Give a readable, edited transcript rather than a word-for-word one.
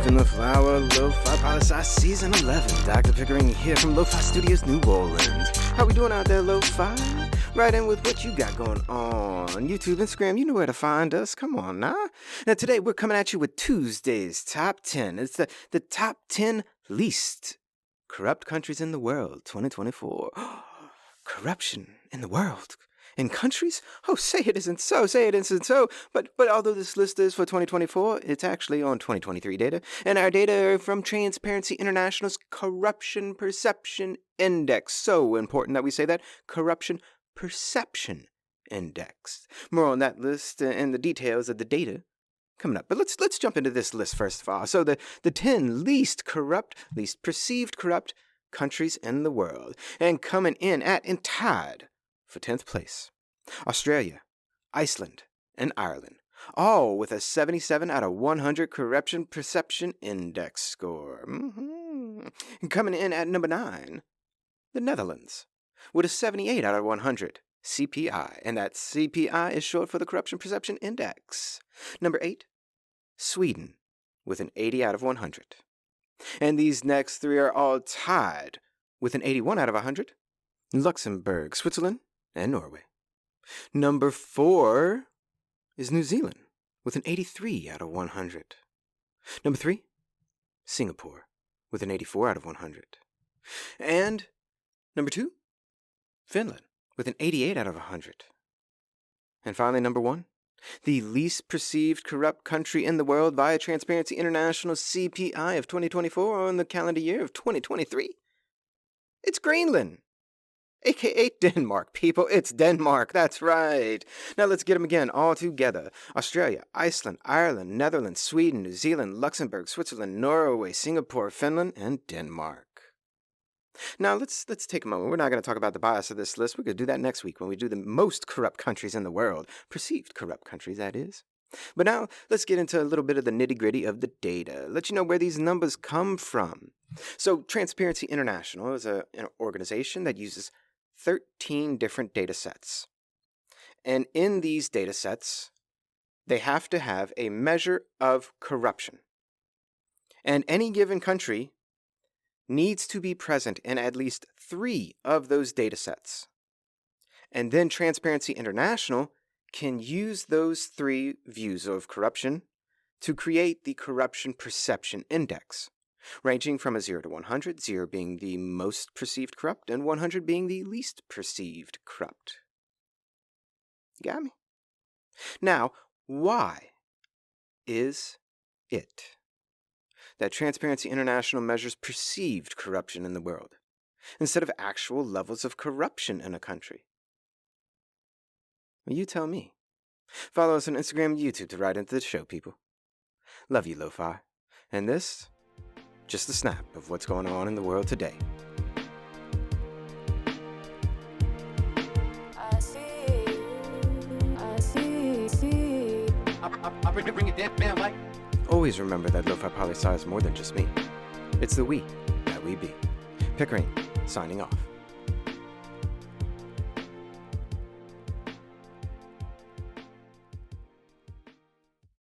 Weaving the flower, Lofi Poli Sci Season 11. Dr. Pickering here from Lofi Studios, New Orleans. How we doing out there, Lofi? Right in with what you got going on. YouTube, Instagram, you know where to find us. Come on now. Now today we're coming at you with Tuesday's Top 10. It's the Top 10 Least Corrupt Countries in the World, 2024. Corruption in the world. In countries? Oh, say it isn't so. Say it isn't so. But although this list is for 2024, it's actually on 2023 data. And our data are from Transparency International's Corruption Perception Index. So important that we say that. Corruption Perception Index. More on that list and the details of the data coming up. But let's jump into this list first of all. So the 10 least perceived corrupt countries in the world. And coming in at and tied for 10th place, Australia, Iceland, and Ireland, all with a 77 out of 100 Corruption Perception Index score. And coming in at number 9, the Netherlands, with a 78 out of 100 CPI, and that CPI is short for the Corruption Perception Index. Number 8, Sweden, with an 80 out of 100. And these next three are all tied with an 81 out of 100. Luxembourg, Switzerland, and Norway. Number 4 is New Zealand, with an 83 out of 100. Number 3, Singapore, with an 84 out of 100. And number 2, Finland, with an 88 out of 100. And finally, number 1, the least perceived corrupt country in the world via Transparency International CPI of 2024 on the calendar year of 2023. It's Greenland. AKA Denmark, people. It's Denmark. That's right. Now let's get them again all together. Australia, Iceland, Ireland, Netherlands, Sweden, New Zealand, Luxembourg, Switzerland, Norway, Singapore, Finland, and Denmark. Now let's take a moment. We're not going to talk about the bias of this list. We're going to do that next week when we do the most corrupt countries in the world. Perceived corrupt countries, that is. But now let's get into a little bit of the nitty-gritty of the data. Let you know where these numbers come from. So Transparency International is an organization that uses 13 different data sets. And in these data sets, they have to have a measure of corruption. And any given country needs to be present in at least 3 of those data sets. And then Transparency International can use those 3 views of corruption to create the Corruption Perception Index, ranging from a 0 to 100, 0 being the most perceived corrupt, and 100 being the least perceived corrupt. Got me? Now, why is it that Transparency International measures perceived corruption in the world instead of actual levels of corruption in a country? Well, you tell me. Follow us on Instagram and YouTube to write into the show, people. Love you, Lo-Fi. And this, just a snap of what's going on in the world today. I'll bring it down, Mike. Always remember that Lofi Poli Sci is more than just me. It's the we that we be. Pickering, signing off.